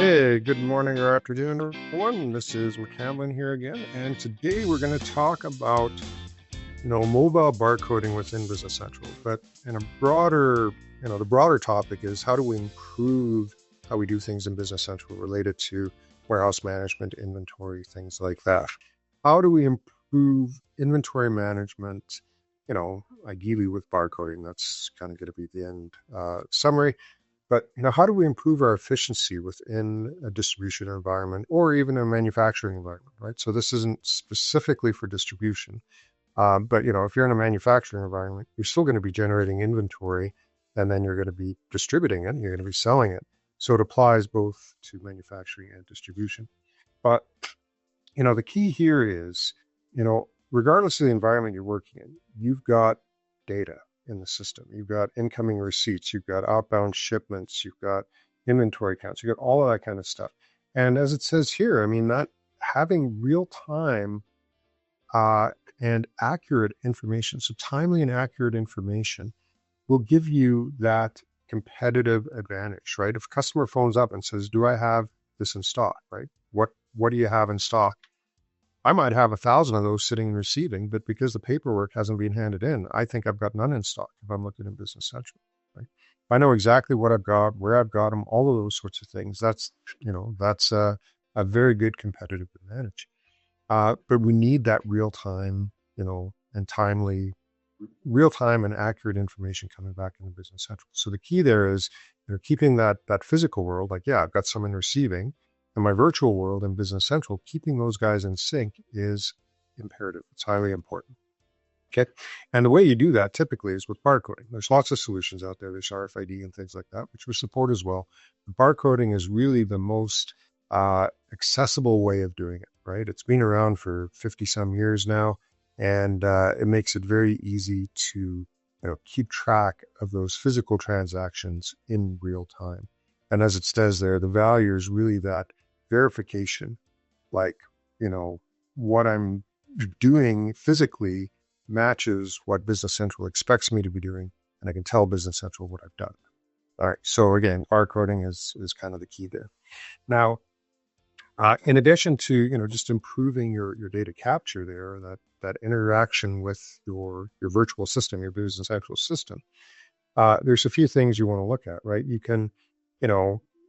Hey, good morning or afternoon, everyone. This is McCamlin here again, and today we're going to talk about, mobile barcoding within Business Central. But in a broader, the broader topic is how do we improve how we do things in Business Central related to warehouse management, inventory, things like that. How do we improve inventory management? Ideally with barcoding. That's kind of going to be the end summary. But how do we improve our efficiency within a distribution environment or even a manufacturing environment, right? So this isn't specifically for distribution, but if you're in a manufacturing environment, you're still going to be generating inventory, and then you're going to be distributing it, you're going to be selling it. So it applies both to manufacturing and distribution. But the key here is, regardless of the environment you're working in, you've got data in the system. You've got incoming receipts, you've got outbound shipments, you've got inventory counts, you've got all of that kind of stuff. And as it says here, I mean, that having real time and accurate information, so timely and accurate information will give you that competitive advantage, right? If a customer phones up and says, do I have this in stock, right? What do you have in stock? I might have 1,000 of those sitting and receiving, but because the paperwork hasn't been handed in, I think I've got none in stock if I'm looking at Business Central, right? If I know exactly what I've got, where I've got them, all of those sorts of things, that's a very good competitive advantage. But we need that real time, and timely, real time and accurate information coming back into Business Central. So the key there is, keeping that physical world, like, yeah, I've got some in receiving. In my virtual world in Business Central, keeping those guys in sync is imperative. It's highly important. Okay. And the way you do that typically is with barcoding. There's lots of solutions out there. There's RFID and things like that, which we support as well. But barcoding is really the most accessible way of doing it, right? It's been around for 50 some years now, and it makes it very easy to keep track of those physical transactions in real time. And as it says there, the value is really that verification, like, what I'm doing physically matches what Business Central expects me to be doing, and I can tell Business Central what I've done. All right, so again, barcoding is kind of the key there. Now, in addition to just improving your data capture there, that interaction with your virtual system, your Business Central system, there's a few things you want to look at, right? You can,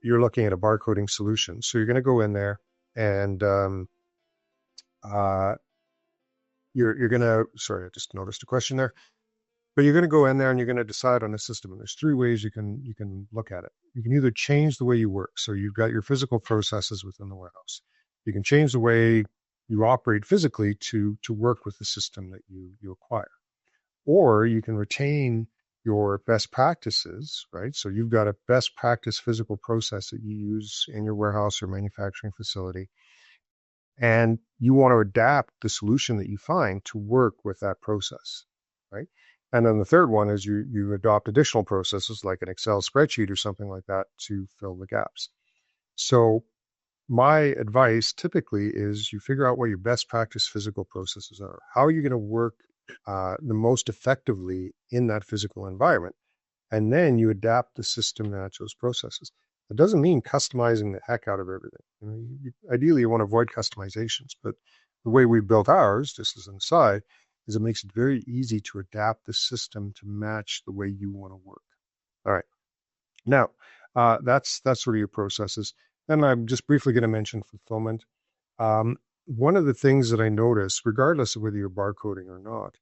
you're looking at a barcoding solution. So you're going to go in there and you're going to, sorry, I just noticed a question there, but you're going to go in there and you're going to decide on a system. And there's three ways you can look at it. You can either change the way you work. So you've got your physical processes within the warehouse. You can change the way you operate physically to work with the system that you acquire. Or you can retain your best practices, right? So you've got a best practice physical process that you use in your warehouse or manufacturing facility, and you want to adapt the solution that you find to work with that process, right? And then the third one is you adopt additional processes like an Excel spreadsheet or something like that to fill the gaps. So my advice typically is you figure out what your best practice physical processes are. How are you going to work the most effectively in that physical environment? And then you adapt the system to match those processes. It doesn't mean customizing the heck out of everything. Ideally, you want to avoid customizations, but the way we built ours, just as an aside, is it makes it very easy to adapt the system to match the way you want to work. All right. Now, that's sort of your processes. And I'm just briefly going to mention fulfillment. One of the things that I notice, regardless of whether you're barcoding or not,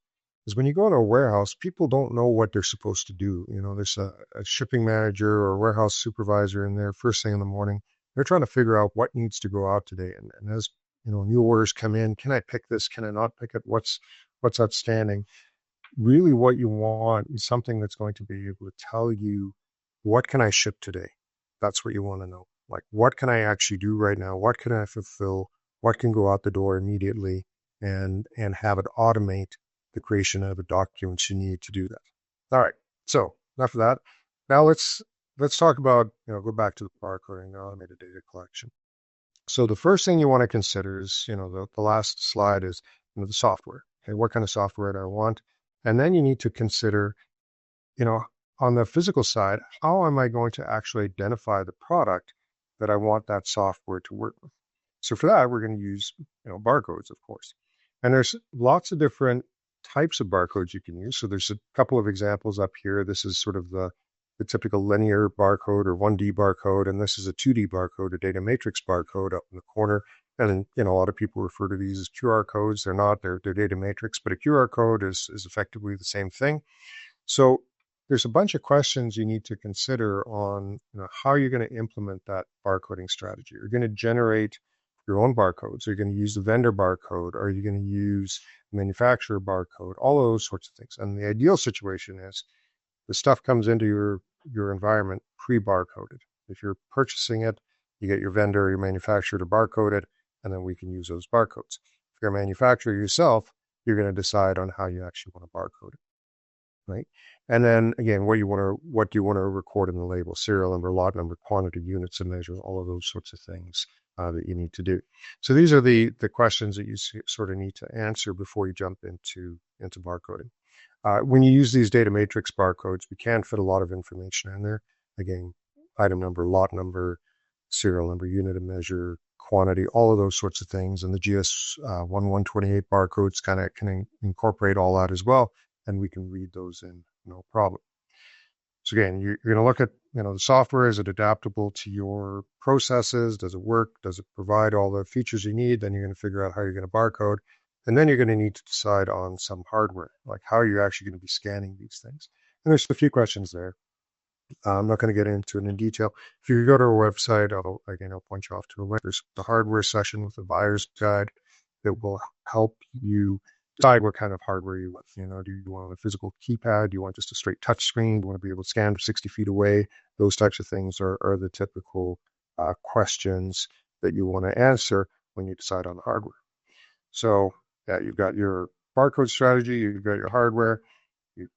is when you go into a warehouse, people don't know what they're supposed to do. There's a shipping manager or a warehouse supervisor in there first thing in the morning. They're trying to figure out what needs to go out today. And as new orders come in, can I pick this? Can I not pick it? What's outstanding? Really what you want is something that's going to be able to tell you, what can I ship today? That's what you want to know. Like, what can I actually do right now? What can I fulfill? What can go out the door immediately, and have it automate the creation of the documents you need to do that. All right. So enough of that. Now let's talk about, go back to the barcoding, automated data collection. So the first thing you want to consider is, the last slide is, the software. Okay, what kind of software do I want? And then you need to consider, on the physical side, how am I going to actually identify the product that I want that software to work with. So for that, we're going to use, barcodes, of course. And there's lots of different types of barcodes you can use. So there's a couple of examples up here. This is sort of the typical linear barcode or 1D barcode, and this is a 2D barcode, a data matrix barcode up in the corner. And a lot of people refer to these as QR codes. They're not, they're data matrix, but a QR code is effectively the same thing. So there's a bunch of questions you need to consider on how you're going to implement that barcoding strategy. You're going to generate your own barcodes. Are you going to use the vendor barcode? Are you going to use the manufacturer barcode? All of those sorts of things. And the ideal situation is the stuff comes into your environment pre-barcoded. If you're purchasing it, you get your vendor or your manufacturer to barcode it, and then we can use those barcodes. If you're a manufacturer yourself, you're going to decide on how you actually want to barcode it, right? And then again, what do you want to record in the label? Serial number, lot number, quantity, units of measure, all of those sorts of things that you need to do. So these are the questions that you sort of need to answer before you jump into barcoding. When you use these data matrix barcodes, we can fit a lot of information in there. Again, item number, lot number, serial number, unit of measure, quantity, all of those sorts of things. And the GS1128 barcodes kind of can incorporate all that as well. And we can read those in no problem. So again, you're going to look at, the software. Is it adaptable to your processes? Does it work? Does it provide all the features you need? Then you're going to figure out how you're going to barcode. And then you're going to need to decide on some hardware, like how you're actually going to be scanning these things. And there's a few questions there. I'm not going to get into it in detail. If you go to our website, I'll point you off to a link. There's the hardware session with the buyer's guide that will help you decide what kind of hardware you want. Do you want a physical keypad? Do you want just a straight touch screen? Do you want to be able to scan 60 feet away? Those types of things are the typical questions that you want to answer when you decide on the hardware. So yeah, you've got your barcode strategy, you've got your hardware, you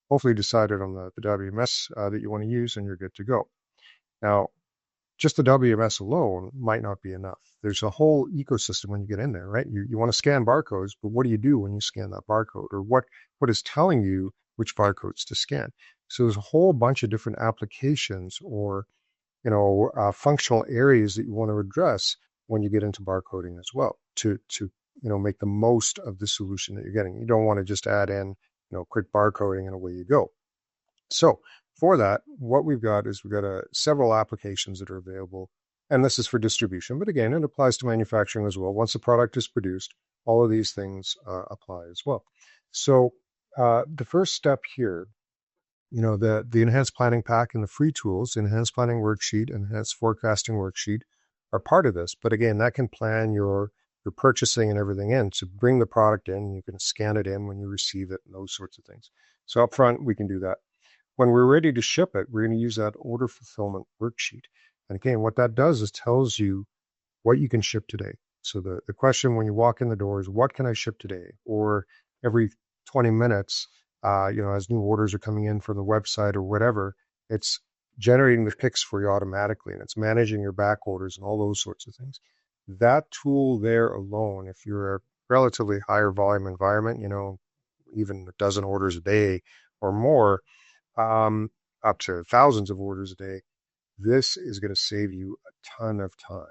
hopefully decided on the WMS that you want to use, and you're good to go. Now, just the WMS alone might not be enough. There's a whole ecosystem when you get in there, right? You want to scan barcodes, but what do you do when you scan that barcode? Or what is telling you which barcodes to scan? So there's a whole bunch of different applications or, functional areas that you want to address when you get into barcoding as well to make the most of the solution that you're getting. You don't want to just add in, quick barcoding and away you go. So for that, what we've got is several applications that are available, and this is for distribution, but again, it applies to manufacturing as well. Once the product is produced, all of these things apply as well. So the first step here, the enhanced planning pack and the free tools, enhanced planning worksheet, enhanced forecasting worksheet are part of this. But again, that can plan your purchasing and everything in. So bring the product in, you can scan it in when you receive it and those sorts of things. So up front, we can do that. When we're ready to ship it, we're going to use that order fulfillment worksheet. And again, what that does is tells you what you can ship today. So the question when you walk in the door is, what can I ship today? Or every 20 minutes, as new orders are coming in from the website or whatever, it's generating the picks for you automatically, and it's managing your back orders and all those sorts of things. That tool there alone, if you're a relatively higher volume environment, even a dozen orders a day or more, up to thousands of orders a day, this is going to save you a ton of time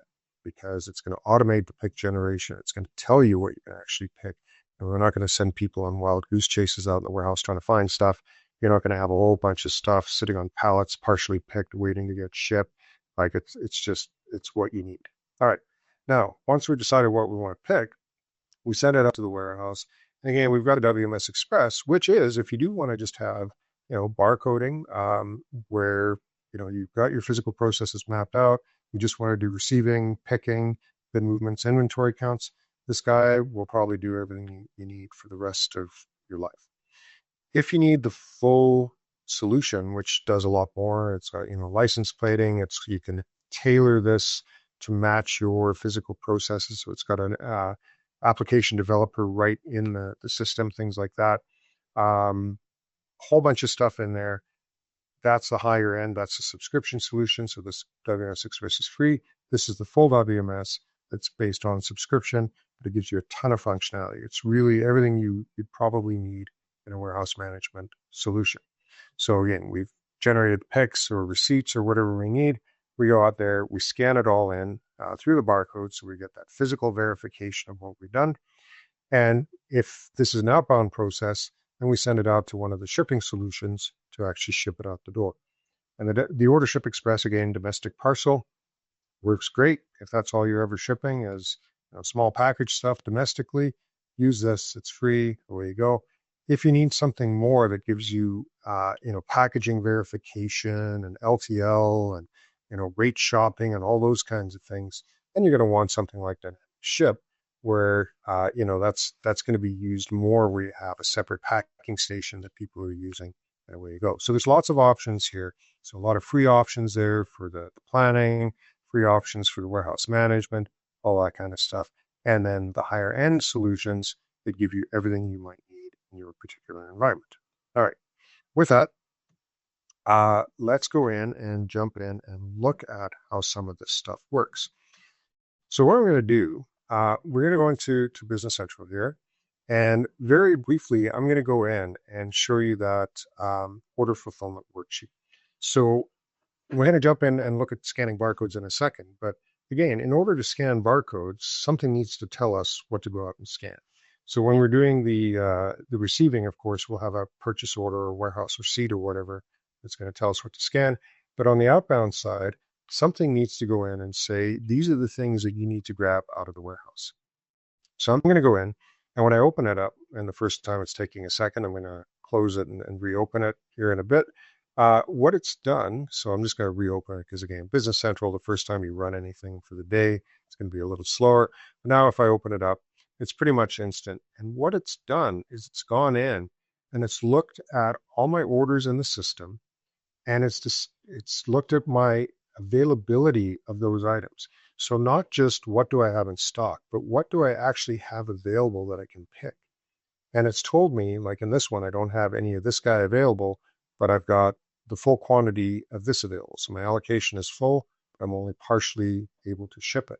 because it's going to automate the pick generation. It's going to tell you what you can actually pick. And we're not going to send people on wild goose chases out in the warehouse trying to find stuff. You're not going to have a whole bunch of stuff sitting on pallets, partially picked, waiting to get shipped. Like it's what you need. All right. Now, once we've decided what we want to pick, we send it up to the warehouse. And again, we've got a WMS Express, which is, if you do want to just have, barcoding, where, you've got your physical processes mapped out. You just want to do receiving, picking, bin movements, inventory counts. This guy will probably do everything you need for the rest of your life. If you need the full solution, which does a lot more, it's got, license plating. You can tailor this to match your physical processes. So it's got an application developer right in the system, things like that. Whole bunch of stuff in there. That's the higher end. That's a subscription solution. So this WMS Express is free. This is the full WMS that's based on subscription, but it gives you a ton of functionality. It's really everything you'd probably need in a warehouse management solution. So again, we've generated picks or receipts or whatever we need. we go out there, we scan it all in through the barcode, so we get that physical verification of what we've done. And if this is an outbound process, then we send it out to one of the shipping solutions to actually ship it out the door. And the Order Ship Express, again, domestic parcel, works great. If that's all you're ever shipping is small package stuff domestically, use this. It's free. Away you go. If you need something more that gives you, packaging verification and LTL and, rate shopping and all those kinds of things, then you're going to want something like that ship where, that's going to be used more where you have a separate packing station that people are using. And away you go. So there's lots of options here. So a lot of free options there for the planning, free options for the warehouse management, all that kind of stuff. And then the higher end solutions that give you everything you might need in your particular environment. All right. With that, let's go in and jump in and look at how some of this stuff works. So what we're going to do, we're going to go into Business Central here. And very briefly, I'm going to go in and show you that order fulfillment worksheet. So we're going to jump in and look at scanning barcodes in a second. But again, in order to scan barcodes, something needs to tell us what to go out and scan. So when we're doing the receiving, of course, we'll have a purchase order or warehouse receipt or whatever that's going to tell us what to scan. But on the outbound side, something needs to go in and say, these are the things that you need to grab out of the warehouse. So I'm going to go in, and when I open it up, and the first time it's taking a second, I'm going to close it and reopen it here in a bit. What it's done, so I'm just going to reopen it because, again, Business Central, the first time you run anything for the day, it's going to be a little slower. But now if I open it up, it's pretty much instant. And what it's done is it's gone in and it's looked at all my orders in the system, and it's looked at my availability of those items. So not just what do I have in stock, but what do I actually have available that I can pick? And it's told me, like in this one, I don't have any of this guy available, but I've got the full quantity of this available. So my allocation is full, but I'm only partially able to ship it.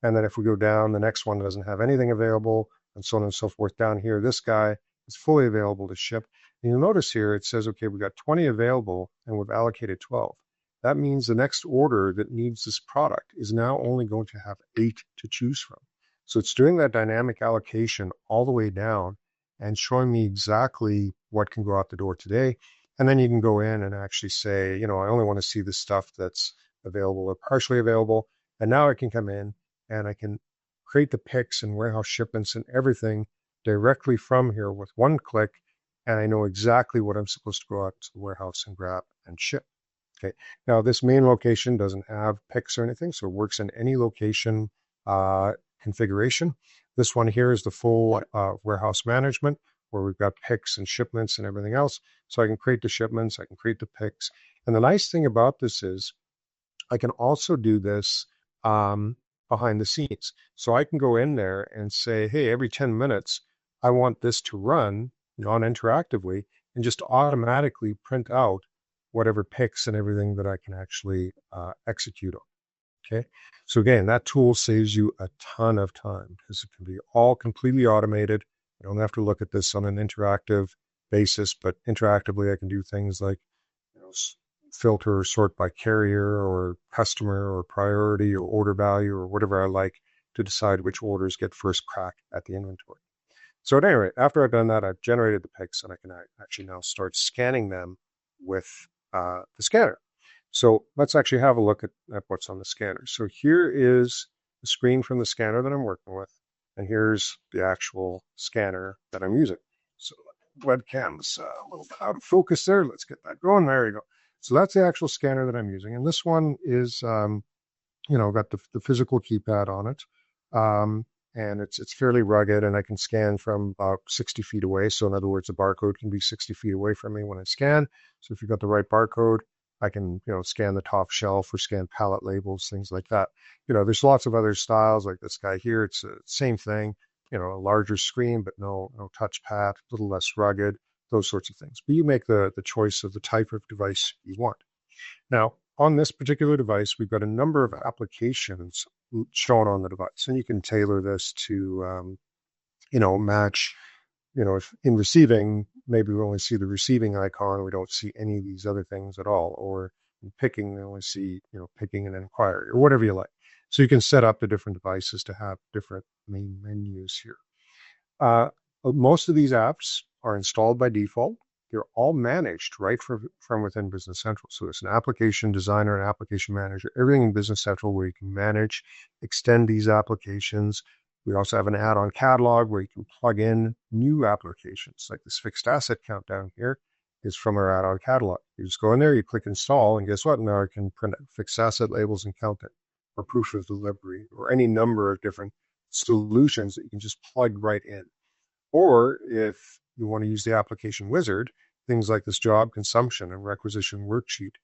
And then if we go down, the next one doesn't have anything available, and so on and so forth. Down here, this guy is fully available to ship. And you'll notice here, it says, okay, we've got 20 available and we've allocated 12. That means the next order that needs this product is now only going to have 8 to choose from. So it's doing that dynamic allocation all the way down and showing me exactly what can go out the door today. And then you can go in and actually say, I only want to see the stuff that's available or partially available. And now I can come in and I can create the picks and warehouse shipments and everything directly from here with one click. And I know exactly what I'm supposed to go out to the warehouse and grab and ship. Okay. Now this main location doesn't have picks or anything, so it works in any location configuration. This one here is the full warehouse management where we've got picks and shipments and everything else. So I can create the shipments, I can create the picks. And the nice thing about this is I can also do this behind the scenes. So I can go in there and say, hey, every 10 minutes, I want this to run non-interactively and just automatically print out whatever picks and everything that I can actually execute on. Okay. So again, that tool saves you a ton of time because it can be all completely automated. I don't have to look at this on an interactive basis, but interactively I can do things like filter or sort by carrier or customer or priority or order value or whatever I like to decide which orders get first crack at the inventory. So at any rate, after I've done that, I've generated the picks and I can actually now start scanning them with the scanner. So let's actually have a look at what's on the scanner. So here is the screen from the scanner that I'm working with, and here's the actual scanner that I'm using. So webcam's a little bit out of focus there. Let's get that going. There you go. So that's the actual scanner that I'm using, and this one is, got the physical keypad on it, and it's fairly rugged, and I can scan from about 60 feet away. So in other words, the barcode can be 60 feet away from me when I scan. So if you've got the right barcode, I can, scan the top shelf or scan pallet labels, things like that. There's lots of other styles like this guy here. It's the same thing, a larger screen, but no touchpad, a little less rugged, those sorts of things. But you make the choice of the type of device you want. Now, on this particular device, we've got a number of applications shown on the device, and you can tailor this to, match, if in receiving, maybe we only see the receiving icon, we don't see any of these other things at all, or In picking, they only see, picking and inquiry or whatever you like. So you can set up the different devices to have different main menus here. Most of these apps are installed by default. They're all managed right from within Business Central. So it's an application designer, an application manager, everything in Business Central where you can manage, extend these applications. We also have an add-on catalog where you can plug in new applications, like this fixed asset count down here is from our add-on catalog. You just go in there, you click install, and guess what? Now I can print fixed asset labels and count it, or proof of delivery, or any number of different solutions that you can just plug right in. Or if you want to use the application wizard, things like this job consumption and requisition worksheet,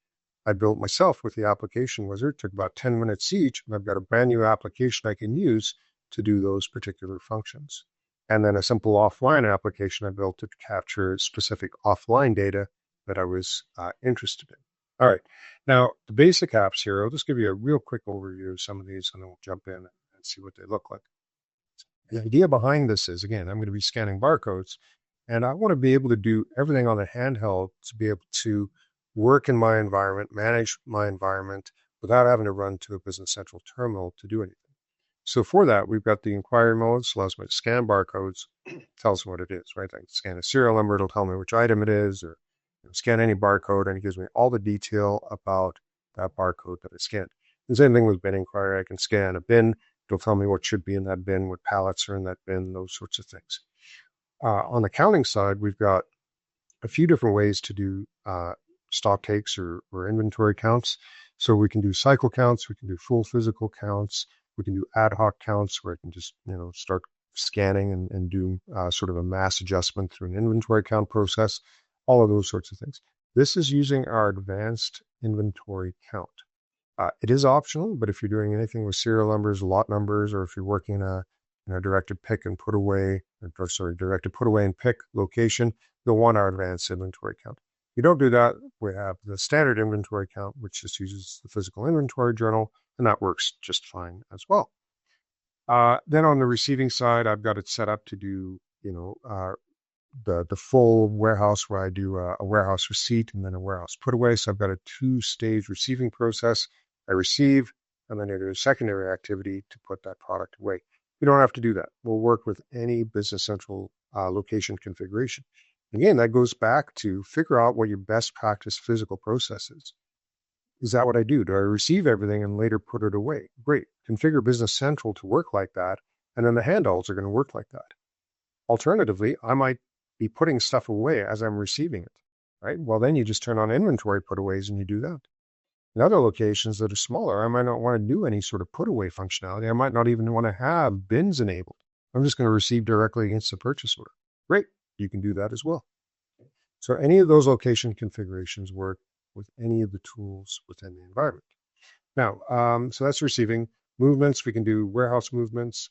I built myself with the application wizard. It took about 10 minutes each, and I've got a brand new application I can use to do those particular functions. And then a simple offline application I built to capture specific offline data that I was interested in. All right, now the basic apps here, I'll just give you a real quick overview of some of these, and then we'll jump in and see what they look like. The idea behind this is, again, I'm going to be scanning barcodes, and I want to be able to do everything on the handheld to be able to work in my environment, manage my environment without having to run to a Business Central terminal to do anything. So for that, we've got the inquiry mode, so allows me to scan barcodes, tells me what it is, right? I can scan a serial number, it'll tell me which item it is, or scan any barcode, and it gives me all the detail about that barcode that I scanned. The same thing with bin inquiry. I can scan a bin, it'll tell me what should be in that bin, what pallets are in that bin, those sorts of things. On the counting side, we've got a few different ways to do stock takes or inventory counts. So we can do cycle counts, we can do full physical counts, we can do ad hoc counts where I can just start scanning and do sort of a mass adjustment through an inventory count process, all of those sorts of things. This is using our advanced inventory count. It is optional, but if you're doing anything with serial numbers, lot numbers, or if you're working in a directed pick and put away, directed put away and pick location, you'll want our advanced inventory count. If you don't do that, we have the standard inventory count, which just uses the physical inventory journal, and that works just fine as well. Then on the receiving side, I've got it set up to do, the full warehouse where I do a warehouse receipt and then a warehouse put away. So I've got a two-stage receiving process. I receive, and then I do a secondary activity to put that product away. You don't have to do that. We'll work with any Business Central location configuration. Again, that goes back to figure out what your best practice physical process is. Is that what I do? Do I receive everything and later put it away? Great. Configure Business Central to work like that, and then the handhelds are going to work like that. Alternatively, I might be putting stuff away as I'm receiving it, right? Well, then you just turn on inventory putaways and you do that. In other locations that are smaller, I might not want to do any sort of put away functionality. I might not even want to have bins enabled. I'm just going to receive directly against the purchase order. Great. You can do that as well. So any of those location configurations work with any of the tools within the environment. Now, so that's receiving. Movements, we can do warehouse movements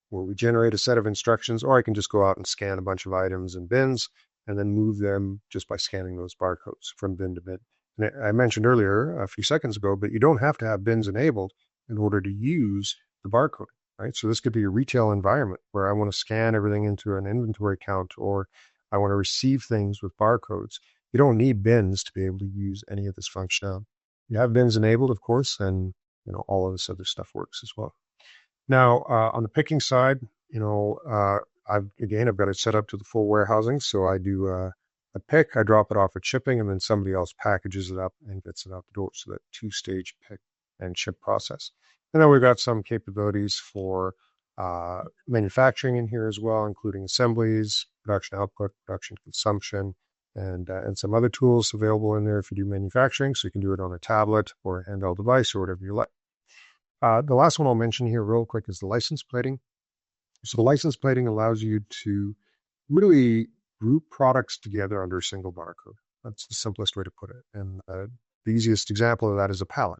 where we generate a set of instructions, or I can just go out and scan a bunch of items in bins and then move them just by scanning those barcodes from bin to bin. And I mentioned earlier a few seconds ago, but you don't have to have bins enabled in order to use the barcode, right? So this could be a retail environment where I want to scan everything into an inventory count, or I want to receive things with barcodes. You don't need bins to be able to use any of this functionality. You have bins enabled, of course, and all of this other stuff works as well. Now, on the picking side, I've got it set up to the full warehousing. So I do a pick, I drop it off at shipping, and then somebody else packages it up and gets it out the door. So that two-stage pick and ship process. And then we've got some capabilities for manufacturing in here as well, including assemblies, production output, production consumption, and some other tools available in there if you do manufacturing. So you can do it on a tablet or a handheld device or whatever you like. The last one I'll mention here real quick is the license plating. So the license plating allows you to really group products together under a single barcode. That's the simplest way to put it. And the easiest example of that is a pallet.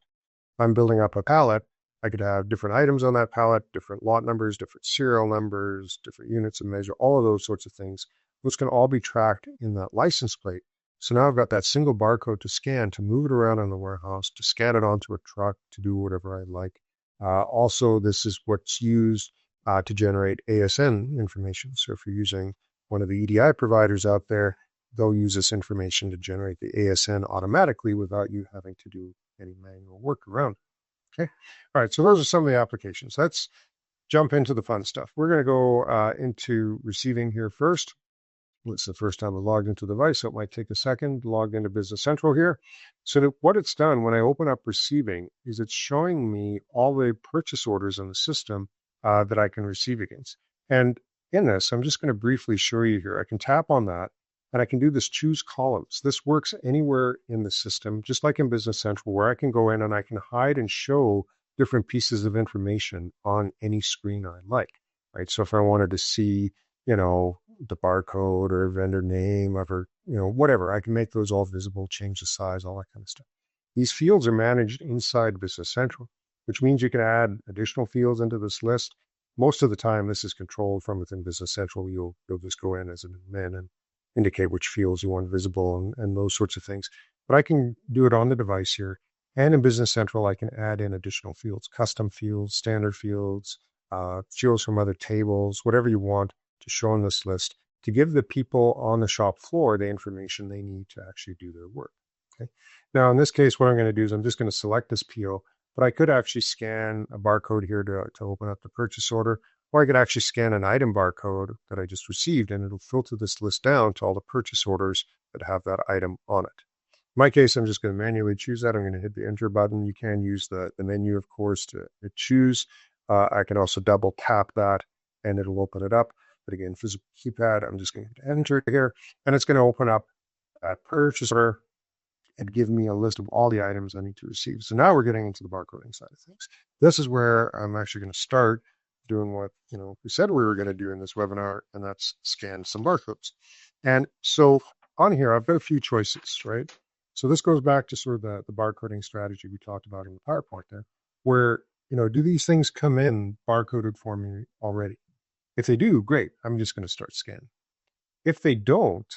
If I'm building up a pallet, I could have different items on that pallet, different lot numbers, different serial numbers, different units of measure, all of those sorts of things. Those can all be tracked in that license plate. So now I've got that single barcode to scan, to move it around in the warehouse, to scan it onto a truck, to do whatever I like. Also, this is what's used to generate ASN information. So if you're using one of the EDI providers out there, they'll use this information to generate the ASN automatically without you having to do any manual work around it. Okay. All right. So those are some of the applications. Let's jump into the fun stuff. We're going to go into receiving here first. It's the first time I logged into the device, so it might take a second. Logged into Business Central here. So what it's done when I open up receiving is it's showing me all the purchase orders in the system that I can receive against. And in this, I'm just going to briefly show you here. I can tap on that and I can do this choose columns. This works anywhere in the system, just like in Business Central, where I can go in and I can hide and show different pieces of information on any screen I like, right? So if I wanted to see, the barcode or vendor name or, whatever, I can make those all visible, change the size, all that kind of stuff. These fields are managed inside Business Central, which means you can add additional fields into this list. Most of the time, this is controlled from within Business Central. You'll just go in as an admin and indicate which fields you want visible and those sorts of things. But I can do it on the device here. And in Business Central, I can add in additional fields, custom fields, standard fields, fields from other tables, whatever you want to show on this list to give the people on the shop floor the information they need to actually do their work. Okay. Now, in this case, what I'm going to do is I'm just going to select this PO, but I could actually scan a barcode here to open up the purchase order, or I could actually scan an item barcode that I just received, and it'll filter this list down to all the purchase orders that have that item on it. In my case, I'm just going to manually choose that. I'm going to hit the enter button. You can use the menu, of course, to choose. I can also double tap that and it'll open it up. But again, physical keypad, I'm just going to hit enter here, and it's going to open up that purchase order and give me a list of all the items I need to receive. So now we're getting into the barcoding side of things. This is where I'm actually going to start doing what we said we were going to do in this webinar, and that's scan some barcodes. And so on here, I've got a few choices, right? So this goes back to sort of the barcoding strategy we talked about in the PowerPoint there, where, do these things come in barcoded for me already? If they do, great. I'm just going to start scanning. If they don't,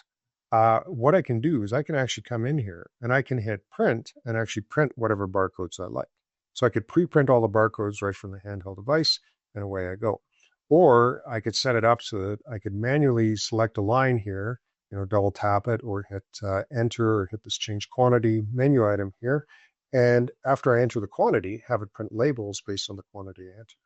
what I can do is I can actually come in here and I can hit print and actually print whatever barcodes I like. So I could pre-print all the barcodes right from the handheld device, and away I go. Or I could set it up so that I could manually select a line here, double tap it or hit enter or hit this change quantity menu item here. And after I enter the quantity, have it print labels based on the quantity I enter.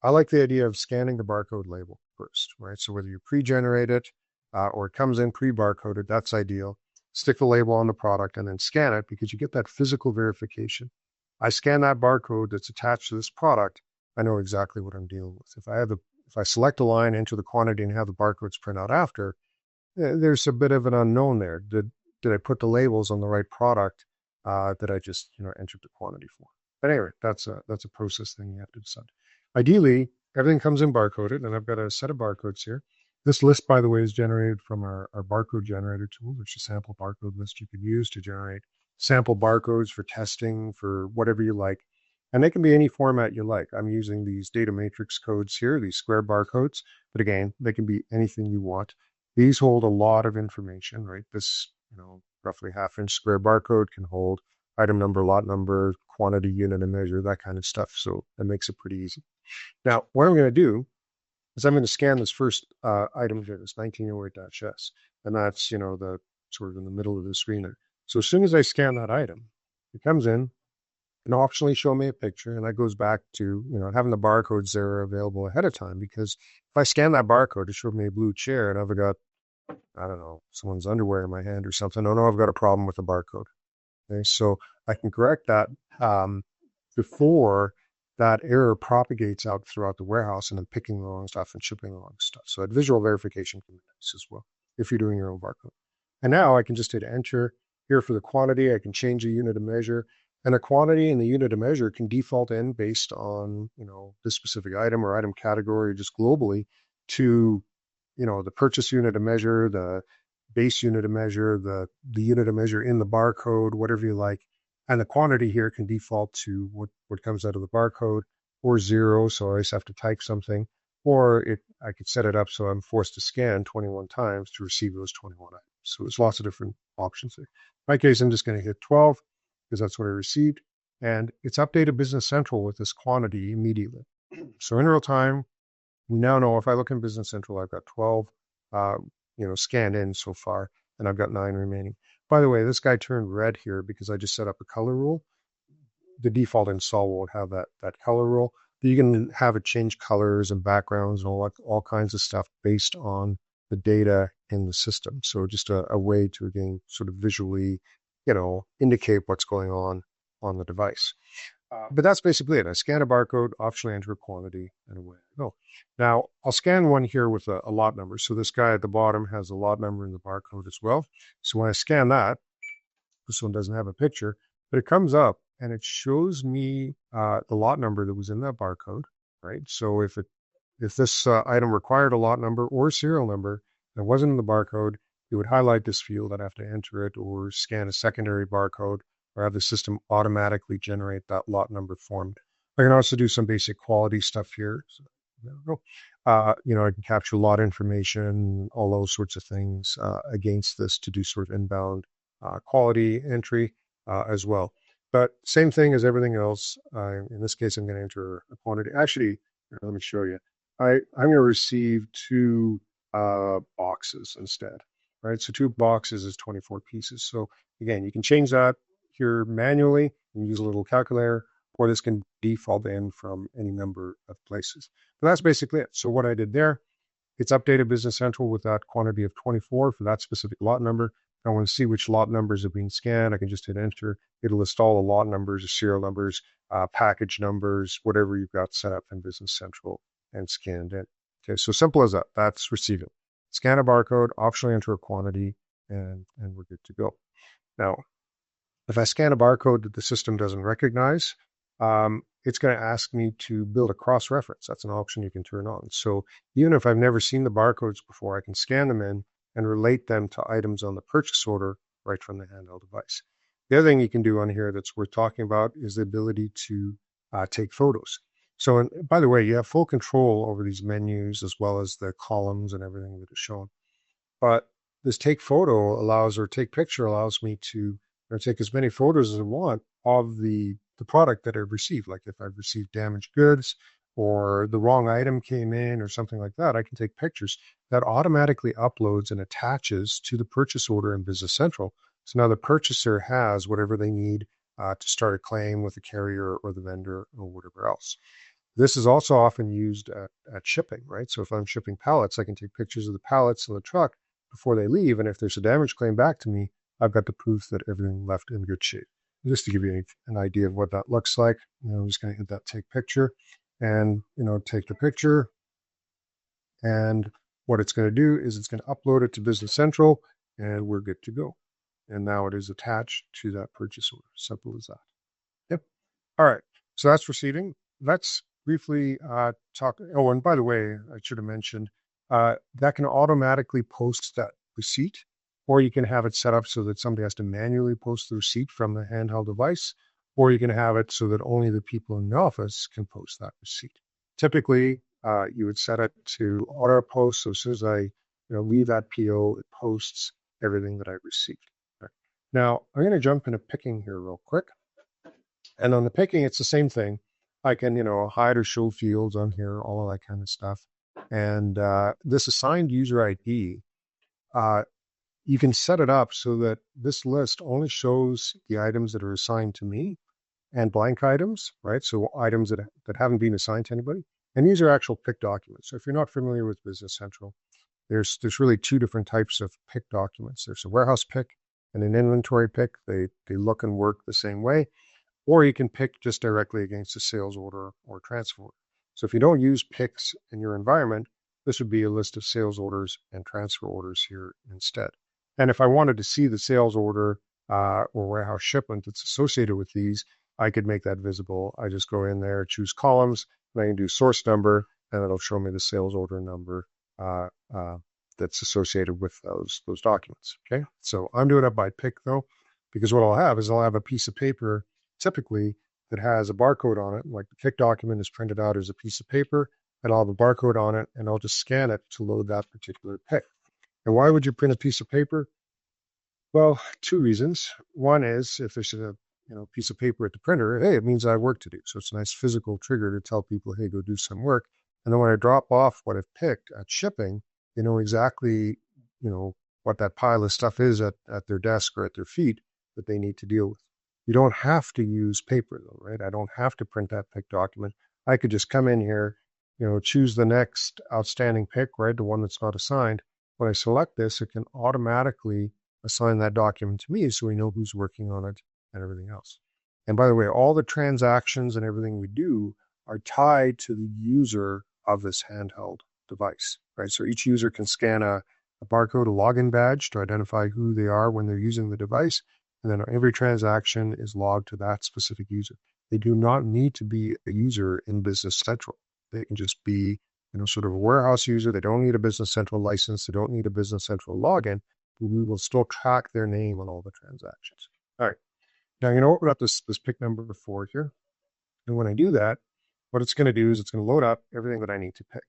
I like the idea of scanning the barcode label first, right? So whether you pre-generate it or it comes in pre-barcoded, that's ideal. Stick the label on the product and then scan it because you get that physical verification. I scan that barcode that's attached to this product, I know exactly what I'm dealing with. If I select a line, enter the quantity, and have the barcodes print out after, there's a bit of an unknown there. Did I put the labels on the right product that I just entered the quantity for? But anyway, that's a process thing you have to decide. Ideally, everything comes in barcoded, and I've got a set of barcodes here. This list, by the way, is generated from our barcode generator tool, which is a sample barcode list you could use to generate sample barcodes for testing, for whatever you like. And they can be any format you like. I'm using these data matrix codes here, these square barcodes, but again, they can be anything you want. These hold a lot of information, right? This, roughly half-inch square barcode can hold item number, lot number, quantity, unit of measure, that kind of stuff. So that makes it pretty easy. Now, what I'm going to do is I'm going to scan this first item here, this 1908-S, and that's, the sort of in the middle of the screen there. So as soon as I scan that item, it comes in and optionally show me a picture, and that goes back to, having the barcodes there available ahead of time, because if I scan that barcode, it showed me a blue chair, and I've got, I don't know, someone's underwear in my hand or something. Oh no, I've got a problem with the barcode. Okay, so I can correct that before that error propagates out throughout the warehouse and then picking the wrong stuff and shipping the wrong stuff. So that visual verification can be nice as well if you're doing your own barcode. And now I can just hit enter here for the quantity. I can change the unit of measure, and the quantity and the unit of measure can default in based on, this specific item or item category, or just globally to, the purchase unit of measure, the base unit of measure, the unit of measure in the barcode, whatever you like. And the quantity here can default to what comes out of the barcode, or 0, so I just have to type something, or I could set it up so I'm forced to scan 21 times to receive those 21 items. So there's lots of different options there. In my case, I'm just going to hit 12 because that's what I received, and it's updated Business Central with this quantity immediately. So in real time, we now know if I look in Business Central, I've got 12 scanned in so far, and I've got 9 remaining. By the way, this guy turned red here because I just set up a color rule. The default install won't have that color rule, but you can have it change colors and backgrounds and all kinds of stuff based on the data in the system. So just a way to, again, sort of visually, indicate what's going on the device. But that's basically it. I scan a barcode, optionally enter a quantity, and away I go. Now, I'll scan one here with a lot number. So this guy at the bottom has a lot number in the barcode as well. So when I scan that, this one doesn't have a picture, but it comes up and it shows me the lot number that was in that barcode, right? So if this item required a lot number or serial number that wasn't in the barcode, it would highlight this field. I'd have to enter it or scan a secondary barcode or have the system automatically generate that lot number formed. I can also do some basic quality stuff here. So there we go. I can capture lot information, all those sorts of things against this to do sort of inbound quality entry as well. But same thing as everything else. In this case, I'm going to enter a quantity. Actually, let me show you. I'm going to receive 2 boxes instead, right? So 2 boxes is 24 pieces. So again, you can change that here manually and use a little calculator, or this can default in from any number of places. But that's basically it. So what I did there, it's updated Business Central with that quantity of 24 for that specific lot number. I want to see which lot numbers are being scanned. I can just hit enter. It'll list all the lot numbers, the serial numbers, package numbers, whatever you've got set up in Business Central and scanned in. Okay, so simple as that. That's receiving. Scan a barcode, optionally enter a quantity, and we're good to go. Now, if I scan a barcode that the system doesn't recognize, it's going to ask me to build a cross-reference. That's an option you can turn on. So even if I've never seen the barcodes before, I can scan them in and relate them to items on the purchase order right from the handheld device. The other thing you can do on here that's worth talking about is the ability to take photos. So, and by the way, you have full control over these menus as well as the columns and everything that is shown. But this take photo allows, or take picture allows me to take as many photos as I want of the product that I've received. Like if I've received damaged goods or the wrong item came in or something like that, I can take pictures. That automatically uploads and attaches to the purchase order in Business Central. So now the purchaser has whatever they need to start a claim with the carrier or the vendor or whatever else. This is also often used at shipping, right? So if I'm shipping pallets, I can take pictures of the pallets in the truck before they leave. And if there's a damage claim back to me, I've got the proof that everything left in good shape. Just to give you an idea of what that looks like, I'm just going to hit that take picture and, take the picture. And what it's going to do is it's going to upload it to Business Central and we're good to go. And now it is attached to that purchase order. Simple as that. Yep. All right. So that's receiving. Let's briefly talk. Oh, and by the way, I should have mentioned that can automatically post that receipt, or you can have it set up so that somebody has to manually post the receipt from the handheld device, or you can have it so that only the people in the office can post that receipt. Typically, you would set it to auto post. So as soon as I leave that PO, it posts everything that I received. Okay. Now, I'm going to jump into picking here real quick. And on the picking, it's the same thing. I can, hide or show fields on here, all of that kind of stuff. And this assigned user ID, you can set it up so that this list only shows the items that are assigned to me and blank items, right? So items that haven't been assigned to anybody. And these are actual pick documents. So if you're not familiar with Business Central, there's really 2 different types of pick documents. There's a warehouse pick and an inventory pick. They look and work the same way. Or you can pick just directly against a sales order or transfer order. So if you don't use picks in your environment, this would be a list of sales orders and transfer orders here instead. And if I wanted to see the sales order or warehouse shipment that's associated with these, I could make that visible. I just go in there, choose columns, and I can do source number, and it'll show me the sales order number that's associated with those documents. Okay, so I'm doing it by pick though, because what I'll have is I'll have a piece of paper typically that has a barcode on it. Like the pick document is printed out as a piece of paper, and I'll have a barcode on it, and I'll just scan it to load that particular pick. And why would you print a piece of paper? Well, 2 reasons. One is if there's a piece of paper at the printer, hey, it means I have work to do. So it's a nice physical trigger to tell people, hey, go do some work. And then when I drop off what I've picked at shipping, they know exactly what that pile of stuff is at their desk or at their feet that they need to deal with. You don't have to use paper though, right? I don't have to print that pick document. I could just come in here, choose the next outstanding pick, right? The one that's not assigned. When I select this, it can automatically assign that document to me so we know who's working on it and everything else. And by the way, all the transactions and everything we do are tied to the user of this handheld device, right? So each user can scan a barcode, a login badge to identify who they are when they're using the device. And then every transaction is logged to that specific user. They do not need to be a user in Business Central. They can just be, sort of a warehouse user. They don't need a Business Central license. They don't need a Business Central login, but we will still track their name on all the transactions. All right. Now, we got this pick number 4 here. And when I do that, what it's going to do is it's going to load up everything that I need to pick.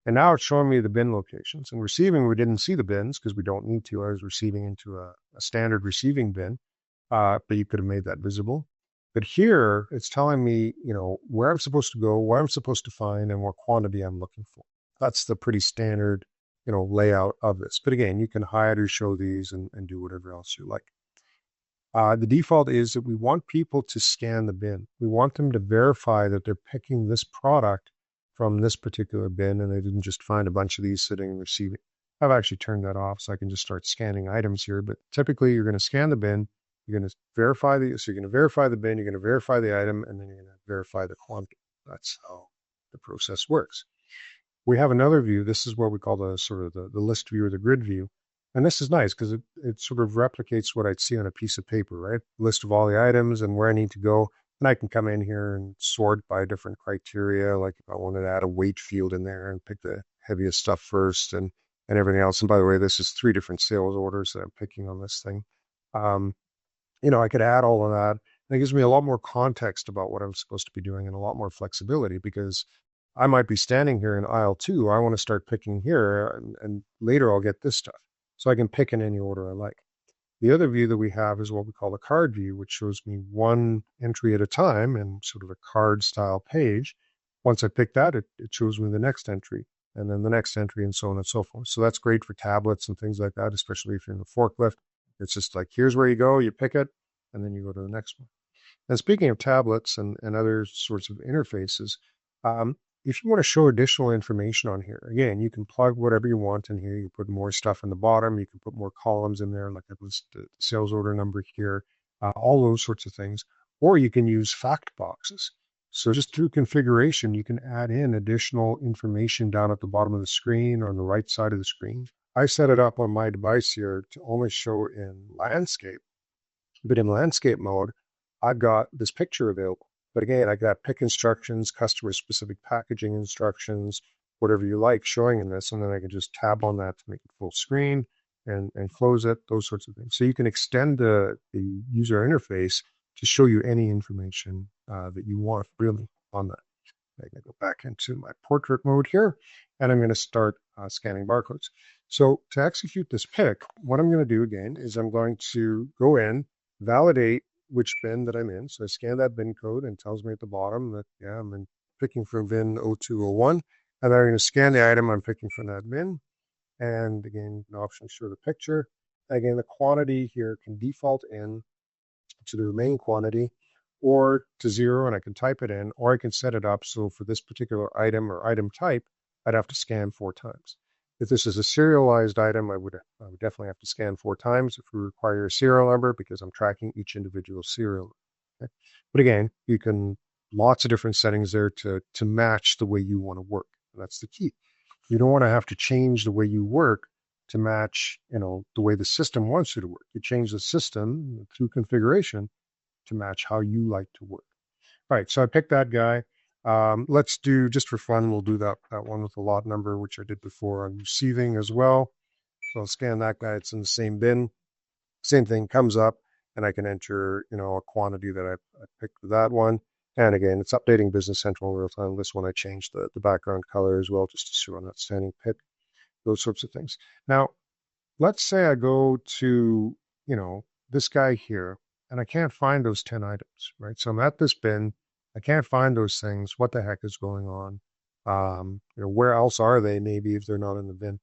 And now it's showing me the bin locations. And receiving, we didn't see the bins because we don't need to. I was receiving into a standard receiving bin, but you could have made that visible. But here it's telling me, where I'm supposed to go, what I'm supposed to find, and what quantity I'm looking for. That's the pretty standard, layout of this. But again, you can hide or show these and do whatever else you like. The default is that we want people to scan the bin. We want them to verify that they're picking this product from this particular bin and they didn't just find a bunch of these sitting and receiving. I've actually turned that off so I can just start scanning items here. But typically you're going to scan the bin, you're going to verify the bin, you're going to verify the item, and then you're going to verify the quantity. That's how the process works. We have another view. This is what we call the sort of the list view or the grid view. And this is nice because it sort of replicates what I'd see on a piece of paper, right? List of all the items and where I need to go. And I can come in here and sort by different criteria. Like if I wanted to add a weight field in there and pick the heaviest stuff first and everything else. And by the way, this is 3 different sales orders that I'm picking on this thing. I could add all of that. And it gives me a lot more context about what I'm supposed to be doing and a lot more flexibility because I might be standing here in aisle 2. I want to start picking here and later I'll get this stuff. So I can pick in any order I like. The other view that we have is what we call the card view, which shows me one entry at a time in sort of a card style page. Once I pick that, it shows me the next entry and then the next entry and so on and so forth. So that's great for tablets and things like that, especially if you're in a forklift. It's just like, here's where you go, you pick it, and then you go to the next one. And speaking of tablets and other sorts of interfaces, if you want to show additional information on here, again, you can plug whatever you want in here. You put more stuff in the bottom. You can put more columns in there, like I list the sales order number here, all those sorts of things. Or you can use fact boxes. So just through configuration, you can add in additional information down at the bottom of the screen or on the right side of the screen. I set it up on my device here to only show in landscape. But in landscape mode, I've got this picture available. But again, I got pick instructions, customer specific packaging instructions, whatever you like showing in this. And then I can just tab on that to make it full screen and close it, those sorts of things. So you can extend the user interface to show you any information that you want really on that. I'm going to go back into my portrait mode here, and I'm going to start scanning barcodes. So to execute this pick, what I'm going to do again is I'm going to go in, validate which bin that I'm in. So I scan that bin code and it tells me at the bottom that, yeah, I'm picking from bin 0201. And then I'm going to scan the item I'm picking from that bin. And again, an option to show the picture. Again, the quantity here can default in to the remaining quantity or to 0, and I can type it in, or I can set it up so for this particular item or item type, I'd have to scan 4 times. If this is a serialized item, I would definitely have to scan 4 times if we require a serial number because I'm tracking each individual serial. Okay? But again, you can, lots of different settings there to match the way you want to work. And that's the key. You don't want to have to change the way you work to match, the way the system wants you to work. You change the system through configuration to match how you like to work. All right, so I picked that guy. Let's do, just for fun, we'll do that one with the lot number, which I did before on receiving as well. So I'll scan that guy. It's in the same bin. Same thing comes up, and I can enter, a quantity that I picked for that one. And again, it's updating Business Central in real time. This one I changed the background color as well, just to show an outstanding pick, those sorts of things. Now, let's say I go to, this guy here, and I can't find those 10 items, right? So I'm at this bin. I can't find those things. What the heck is going on? Where else are they? Maybe if they're not in the bin.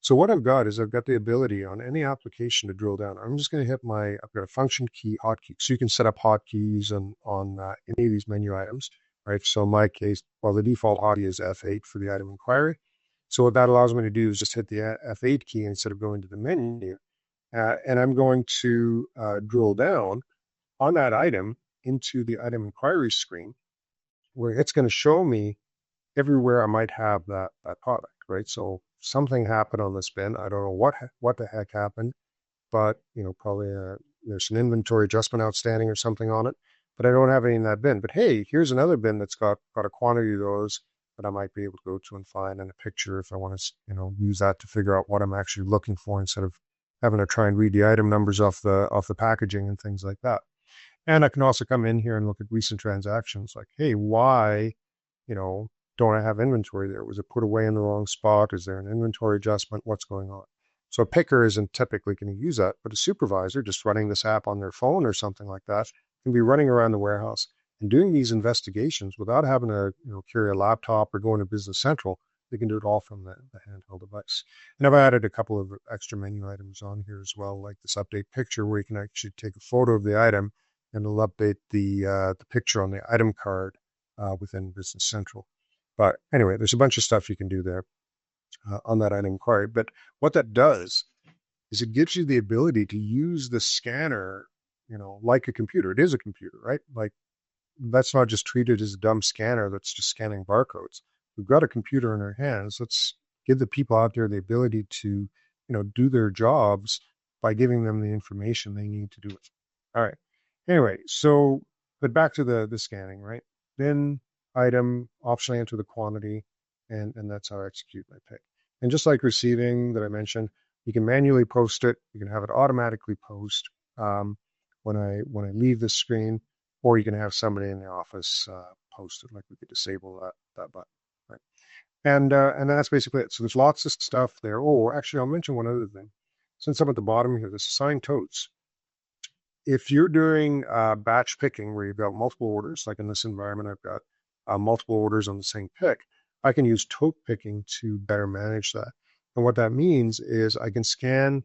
So what I've got is I've got the ability on any application to drill down. I'm just going to hit I've got a function key hotkey. So you can set up hotkeys on any of these menu items, right? So in my case, well, the default hotkey is F8 for the item inquiry. So what that allows me to do is just hit the F8 key instead of going to the menu. And I'm going to drill down on that item into the item inquiry screen, where it's going to show me everywhere I might have that product, right? So something happened on this bin. I don't know what the heck happened, but probably there's an inventory adjustment outstanding or something on it, but I don't have any in that bin. But hey, here's another bin that's got a quantity of those that I might be able to go to and find in a picture if I want to, use that to figure out what I'm actually looking for instead of having to try and read the item numbers off the packaging and things like that. And I can also come in here and look at recent transactions like, hey, why, don't I have inventory there? Was it put away in the wrong spot? Is there an inventory adjustment? What's going on? So a picker isn't typically going to use that, but a supervisor just running this app on their phone or something like that can be running around the warehouse and doing these investigations without having to carry a laptop or go into Business Central. They can do it all from the handheld device. And I've added a couple of extra menu items on here as well, like this update picture where you can actually take a photo of the item and it'll update the picture on the item card within Business Central. But anyway, there's a bunch of stuff you can do there on that item inquiry. But what that does is it gives you the ability to use the scanner, like a computer. It is a computer, right? Like, let's not just treat it as a dumb scanner that's just scanning barcodes. We've got a computer in our hands. Let's give the people out there the ability to, do their jobs by giving them the information they need to do it. All right. Anyway, but back to the scanning, right? Then item, optionally enter the quantity, and that's how I execute my pick. And just like receiving that I mentioned, you can manually post it. You can have it automatically post when I leave the screen, or you can have somebody in the office post it. Like we could disable that button, right? And that's basically it. So there's lots of stuff there. Oh, actually, I'll mention one other thing. Since I'm at the bottom here, this assign totes. If you're doing batch picking where you've got multiple orders, like in this environment, I've got multiple orders on the same pick, I can use tote picking to better manage that. And what that means is I can scan,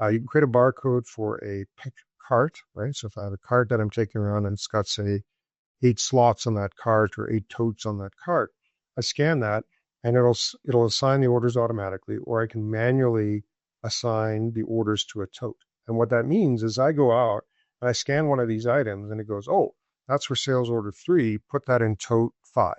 you can create a barcode for a pick cart, right? So if I have a cart that I'm taking around and it's got, say, 8 slots on that cart or 8 totes on that cart, I scan that and it'll assign the orders automatically, or I can manually assign the orders to a tote. And what that means is I go out and I scan one of these items and it goes, oh, that's for sales order 3, put that in tote 5,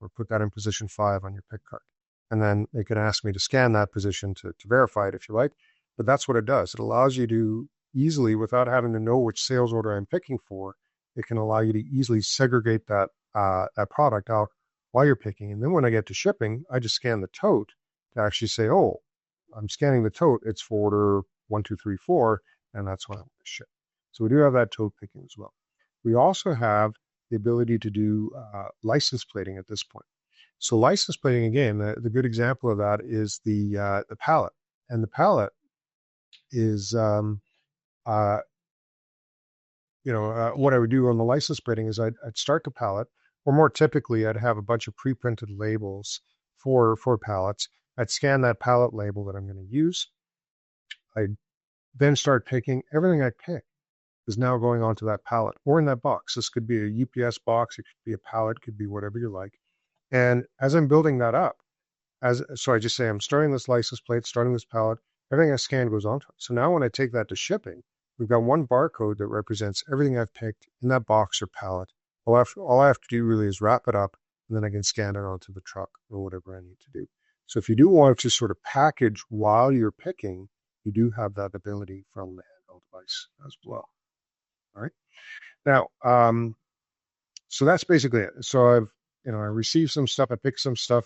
or put that in position 5 on your pick cart. And then they can ask me to scan that position to verify it if you like. But that's what it does. It allows you to easily, without having to know which sales order I'm picking for, it can allow you to easily segregate that product out while you're picking. And then when I get to shipping, I just scan the tote to actually say, oh, I'm scanning the tote. It's for order 1, 2, 3, 4, and that's when I'm going to ship. So we do have that tote picking as well. We also have the ability to do license plating at this point. So license plating, again, the good example of that is the pallet. And the pallet is, what I would do on the license plating is I'd start the pallet, or more typically, I'd have a bunch of pre-printed labels for pallets. I'd scan that pallet label that I'm going to use. I'd then start picking. Everything I pick is now going onto that pallet or in that box. This could be a UPS box, it could be a pallet, could be whatever you like. And as I'm building that up, so I just say I'm starting this license plate, starting this pallet, everything I scan goes onto it. So now when I take that to shipping, we've got one barcode that represents everything I've picked in that box or pallet. All I have to do really is wrap it up, and then I can scan it onto the truck or whatever I need to do. So if you do want to sort of package while you're picking, you do have that ability from the handheld device as well. All right. Now, so that's basically it. So I received some stuff, I picked some stuff.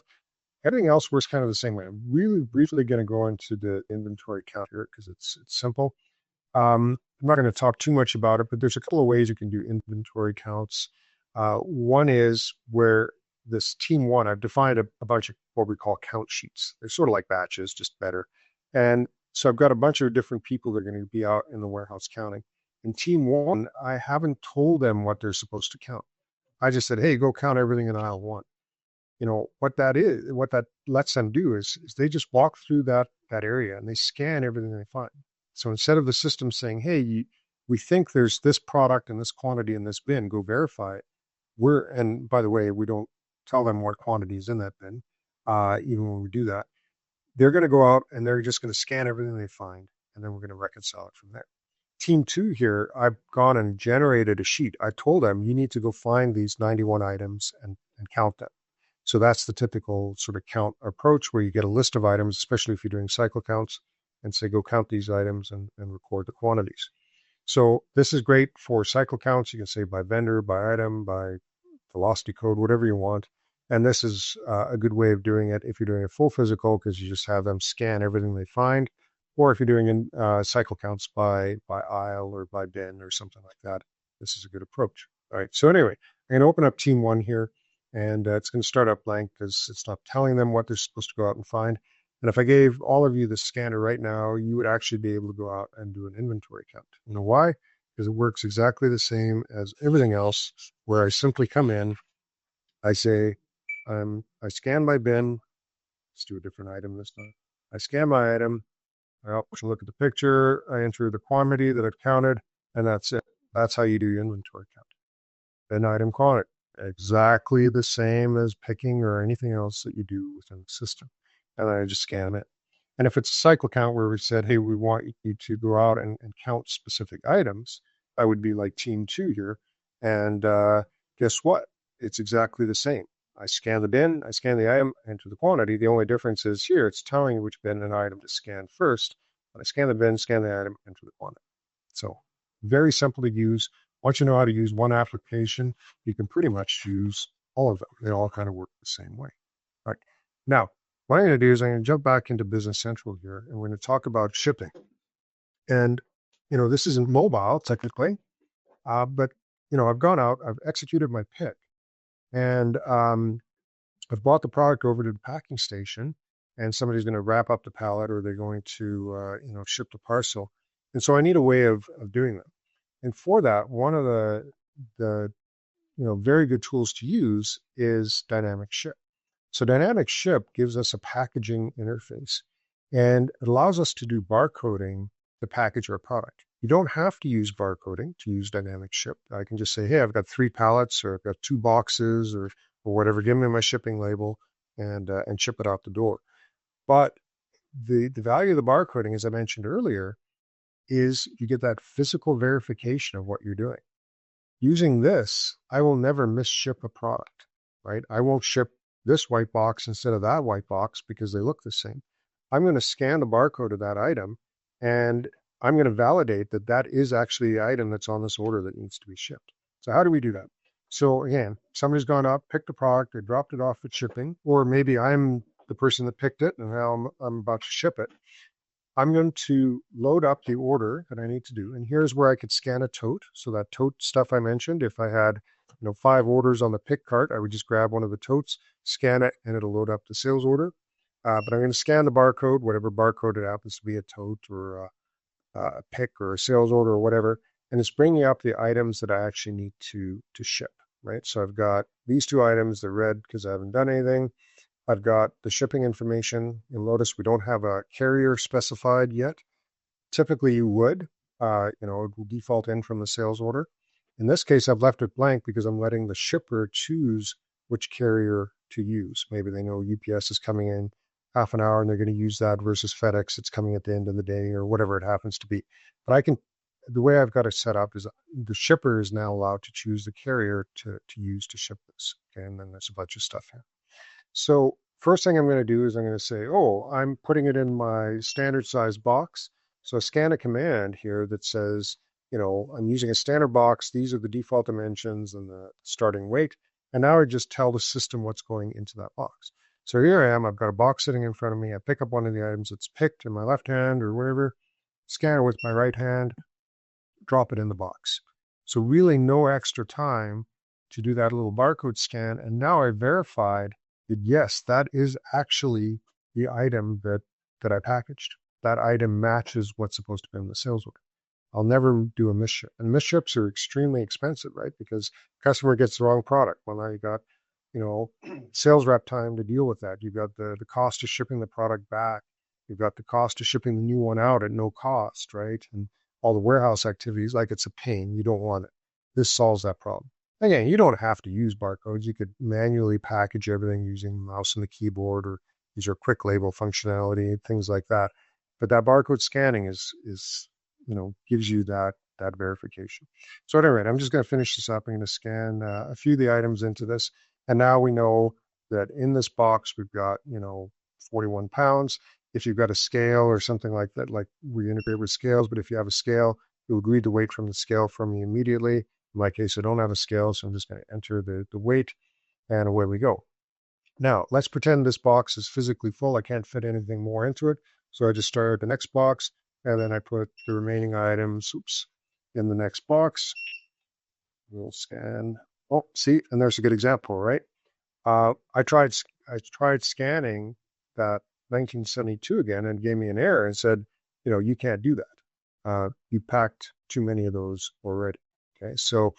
Everything else works kind of the same way. I'm really briefly going to go into the inventory count here because it's simple. I'm not going to talk too much about it, but there's a couple of ways you can do inventory counts. One is where this team 1, I've defined a bunch of what we call count sheets. They're sort of like batches, just better. And so I've got a bunch of different people that are going to be out in the warehouse counting. In team 1, I haven't told them what they're supposed to count. I just said, hey, go count everything in aisle 1. what that is, what that lets them do is they just walk through that area and they scan everything they find. So instead of the system saying, hey, we think there's this product and this quantity in this bin, go verify it. And by the way, we don't tell them what quantity is in that bin, even when we do that. They're going to go out and they're just going to scan everything they find, and then we're going to reconcile it from there. Team 2 here, I've gone and generated a sheet. I told them you need to go find these 91 items and count them. So that's the typical sort of count approach where you get a list of items, especially if you're doing cycle counts, and say go count these items and record the quantities. So this is great for cycle counts. You can say by vendor, by item, by velocity code, whatever you want. And this is a good way of doing it if you're doing a full physical, because you just have them scan everything they find. Or if you're doing cycle counts by aisle or by bin or something like that, this is a good approach. All right, so anyway, I'm going to open up team 1 here, and it's going to start up blank because it's not telling them what they're supposed to go out and find. And if I gave all of you the scanner right now, you would actually be able to go out and do an inventory count. You know why? Because it works exactly the same as everything else, where I simply come in, I say, I scan my bin. Let's do a different item this time. I scan my item. I look at the picture. I enter the quantity that I've counted, and that's it. That's how you do your inventory count. Bin item quantity, exactly the same as picking or anything else that you do within the system. And then I just scan it. And if it's a cycle count where we said, hey, we want you to go out and count specific items, that would be like team 2 here. And guess what? It's exactly the same. I scan the bin, I scan the item, enter the quantity. The only difference is here, it's telling you which bin and item to scan first. But I scan the bin, scan the item, enter the quantity. So very simple to use. Once you know how to use one application, you can pretty much use all of them. They all kind of work the same way. All right. Now, what I'm going to do is I'm going to jump back into Business Central here, and we're going to talk about shipping. And, this isn't mobile technically, but, I've gone out, I've executed my pick, and I've brought the product over to the packing station, and somebody's going to wrap up the pallet, or they're going to, ship the parcel. And so I need a way of doing that. And for that, one of the very good tools to use is Dynamic Ship. So Dynamic Ship gives us a packaging interface, and it allows us to do barcoding to package our product. You don't have to use barcoding to use Dynamic Ship. I can just say, hey, I've got 3 pallets, or I've got 2 boxes, or whatever. Give me my shipping label and ship it out the door. But the value of the barcoding, as I mentioned earlier, is you get that physical verification of what you're doing. Using this, I will never misship a product, right? I won't ship this white box instead of that white box because they look the same. I'm going to scan the barcode of that item, and I'm going to validate that that is actually the item that's on this order that needs to be shipped. So how do we do that? So again, somebody's gone up, picked a product, they dropped it off at shipping, or maybe I'm the person that picked it and now I'm about to ship it. I'm going to load up the order that I need to do. And here's where I could scan a tote. So that tote stuff I mentioned, if I had 5 orders on the pick cart, I would just grab one of the totes, scan it, and it'll load up the sales order. But I'm going to scan the barcode, whatever barcode it happens to be, a tote or a pick or a sales order or whatever. And it's bringing up the items that I actually need to ship, right? So I've got these 2 items, they're red because I haven't done anything. I've got the shipping information. You'll notice we don't have a carrier specified yet. Typically you would, it will default in from the sales order. In this case, I've left it blank because I'm letting the shipper choose which carrier to use. Maybe they know UPS is coming in half an hour and they're going to use that versus FedEx, it's coming at the end of the day or whatever it happens to be. But the way I've got it set up is the shipper is now allowed to choose the carrier to use to ship this. Okay, and then there's a bunch of stuff here. So first thing I'm going to do is I'm going to say, I'm putting it in my standard size box. So I scan a command here that says, I'm using a standard box. These are the default dimensions and the starting weight. And now I just tell the system what's going into that box. So here I am. I've got a box sitting in front of me. I pick up one of the items that's picked in my left hand or whatever, scan it with my right hand, drop it in the box. So really no extra time to do that little barcode scan. And now I verified that yes, that is actually the item that I packaged. That item matches what's supposed to be in the sales order. I'll never do a misship. And misships are extremely expensive, right? Because customer gets the wrong product. Well, now you got sales rep time to deal with that. You've got the cost of shipping the product back. You've got the cost of shipping the new one out at no cost, right? And all the warehouse activities, like it's a pain. You don't want it. This solves that problem. Again, you don't have to use barcodes. You could manually package everything using the mouse and the keyboard, or use your quick label functionality, things like that. But that barcode scanning is gives you that verification. So at any rate, I'm just going to finish this up. I'm going to scan a few of the items into this. And now we know that in this box, we've got, 41 pounds. If you've got a scale or something like that, like we integrate with scales, but if you have a scale, you'll read the weight from the scale from me immediately. In my case, I don't have a scale, so I'm just going to enter the weight, and away we go. Now, let's pretend this box is physically full. I can't fit anything more into it. So I just start the next box, and then I put the remaining items, in the next box. We'll scan. Oh, see, and there's a good example, right? I tried scanning that 1972 again, and gave me an error and said, you can't do that. You packed too many of those already. Okay, so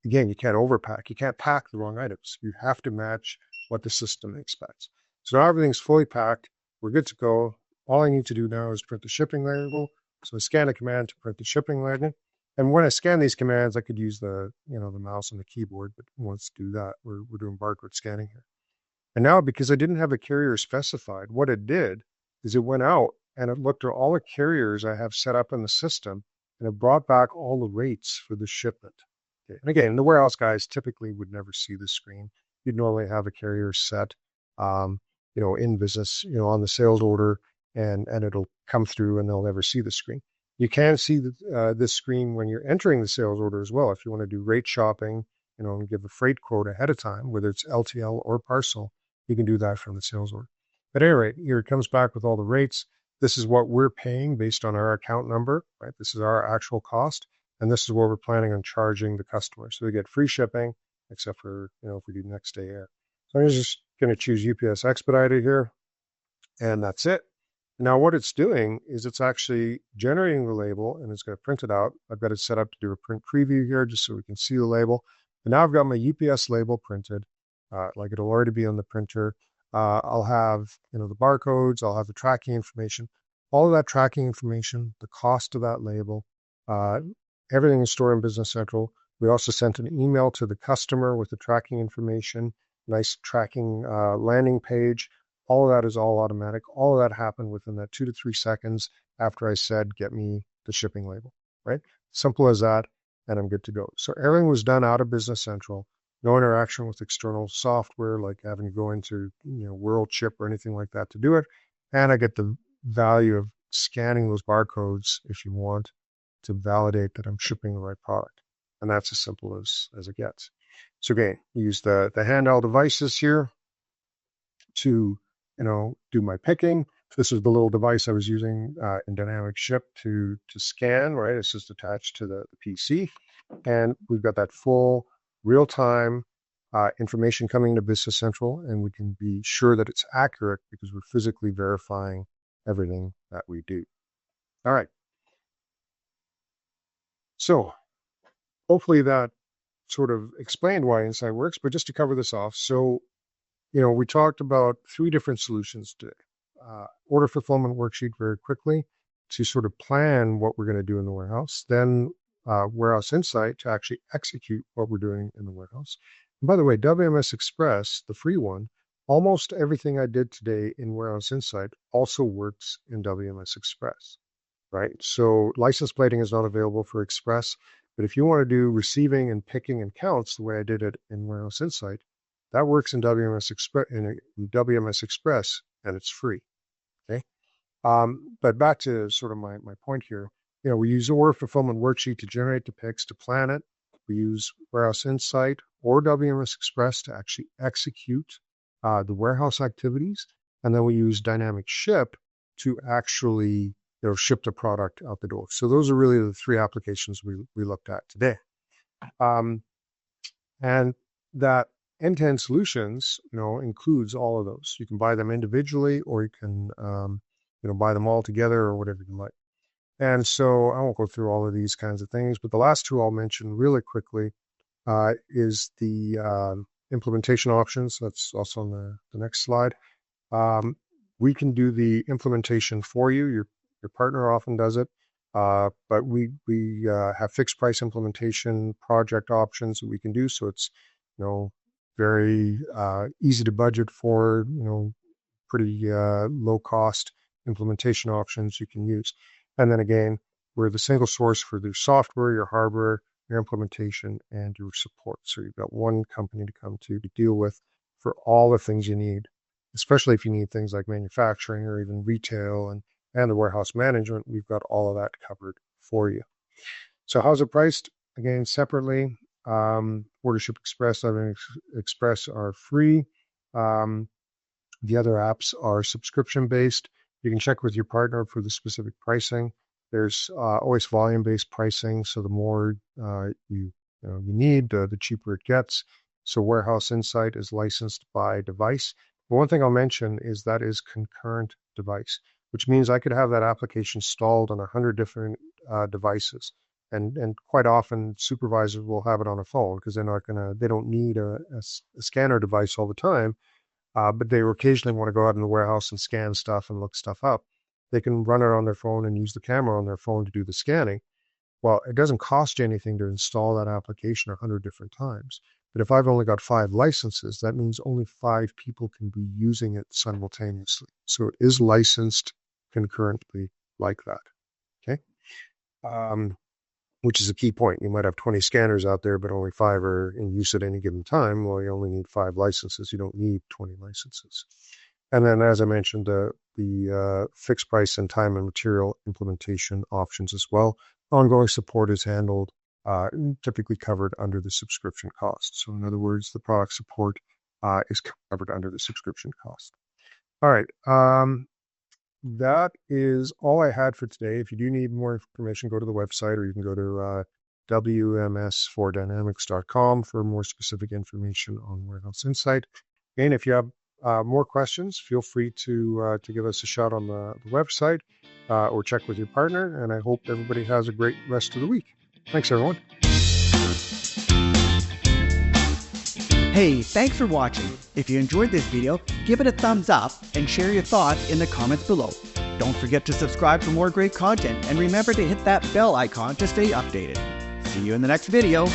again, you can't overpack. You can't pack the wrong items. You have to match what the system expects. So now everything's fully packed. We're good to go. All I need to do now is print the shipping label. So I scan a command to print the shipping label. And when I scan these commands, I could use the mouse and the keyboard, but let's do that. We're doing barcode scanning here. And now, because I didn't have a carrier specified, what it did is it went out and it looked at all the carriers I have set up in the system, and it brought back all the rates for the shipment. Okay. And again, the warehouse guys typically would never see the screen. You'd normally have a carrier set, in business, on the sales order, and it'll come through and they'll never see the screen. You can see this screen when you're entering the sales order as well. If you want to do rate shopping, and give a freight quote ahead of time, whether it's LTL or parcel, you can do that from the sales order. But at any rate, here it comes back with all the rates. This is what we're paying based on our account number, right? This is our actual cost, and this is what we're planning on charging the customer. So we get free shipping, except for, if we do next day air. So I'm just going to choose UPS Expedited here, and that's it. Now what it's doing is it's actually generating the label, and it's going to print it out. I've got it set up to do a print preview here just so we can see the label. And now I've got my UPS label printed, like it'll already be on the printer. I'll have, the barcodes, I'll have the tracking information, all of that tracking information, the cost of that label, everything is stored in Business Central. We also sent an email to the customer with the tracking information, nice tracking landing page. All of that is all automatic. All of that happened within that 2 to 3 seconds after I said, get me the shipping label, right? Simple as that, and I'm good to go. So everything was done out of Business Central. No interaction with external software, like having to go into, WorldShip or anything like that to do it. And I get the value of scanning those barcodes, if you want, to validate that I'm shipping the right product. And that's as simple as it gets. So again, use the handheld devices here to, do my picking. This is the little device I was using in Dynamic Ship to scan, right? It's just attached to the PC. And we've got that full real-time information coming to Business Central, and we can be sure that it's accurate because we're physically verifying everything that we do. All right. So hopefully that sort of explained why Inside works, but just to cover this off. So, we talked about 3 different solutions today. Order fulfillment worksheet very quickly to sort of plan what we're going to do in the warehouse. Then Warehouse Insight to actually execute what we're doing in the warehouse. And by the way, WMS Express, the free one, almost everything I did today in Warehouse Insight also works in WMS Express, right? So license plating is not available for Express, but if you want to do receiving and picking and counts the way I did it in Warehouse Insight, that works in WMS Express, and it's free. Okay. But back to sort of my point here. We use Order Fulfillment Worksheet to generate the picks, to plan it. We use Warehouse Insight or WMS Express to actually execute the warehouse activities, and then we use Dynamic Ship to actually ship the product out the door. So those are really the 3 applications we looked at today. And that end-to-end solutions, includes all of those. You can buy them individually, or you can, buy them all together, or whatever you like. And so I won't go through all of these kinds of things, but the last 2 I'll mention really quickly is the implementation options. That's also on the next slide. We can do the implementation for you. Your partner often does it, but we have fixed price implementation project options that we can do. So it's very easy to budget for. Pretty low cost implementation options you can use. And then again, we're the single source for your software, your hardware, your implementation, and your support. So you've got one company to come to deal with for all the things you need, especially if you need things like manufacturing or even retail and the warehouse management. We've got all of that covered for you. So how's it priced? Again, separately, Ordership Express, Living Express are free. The other apps are subscription-based. You can check with your partner for the specific pricing. There's always volume-based pricing, so the more you need, the cheaper it gets. So Warehouse Insight is licensed by device. But one thing I'll mention is that is concurrent device, which means I could have that application installed on 100 different devices. And quite often supervisors will have it on a phone because they don't need a scanner device all the time. But they occasionally want to go out in the warehouse and scan stuff and look stuff up. They can run it on their phone and use the camera on their phone to do the scanning. Well, it doesn't cost you anything to install that application 100 different times. But if I've only got 5 licenses, that means only 5 people can be using it simultaneously. So it is licensed concurrently like that. Okay. Which is a key point. You might have 20 scanners out there, but only 5 are in use at any given time. Well, you only need 5 licenses. You don't need 20 licenses. And then, as I mentioned, the fixed price and time and material implementation options as well. Ongoing support is handled, typically covered under the subscription cost. So in other words, the product support is covered under the subscription cost. All right. That is all I had for today. If you do need more information, go to the website, or you can go to wms4dynamics.com for more specific information on Warehouse Insight. Again, if you have more questions, feel free to give us a shout on the website or check with your partner. And I hope everybody has a great rest of the week. Thanks, everyone. Hey, thanks for watching. If you enjoyed this video, give it a thumbs up and share your thoughts in the comments below. Don't forget to subscribe for more great content, and remember to hit that bell icon to stay updated. See you in the next video.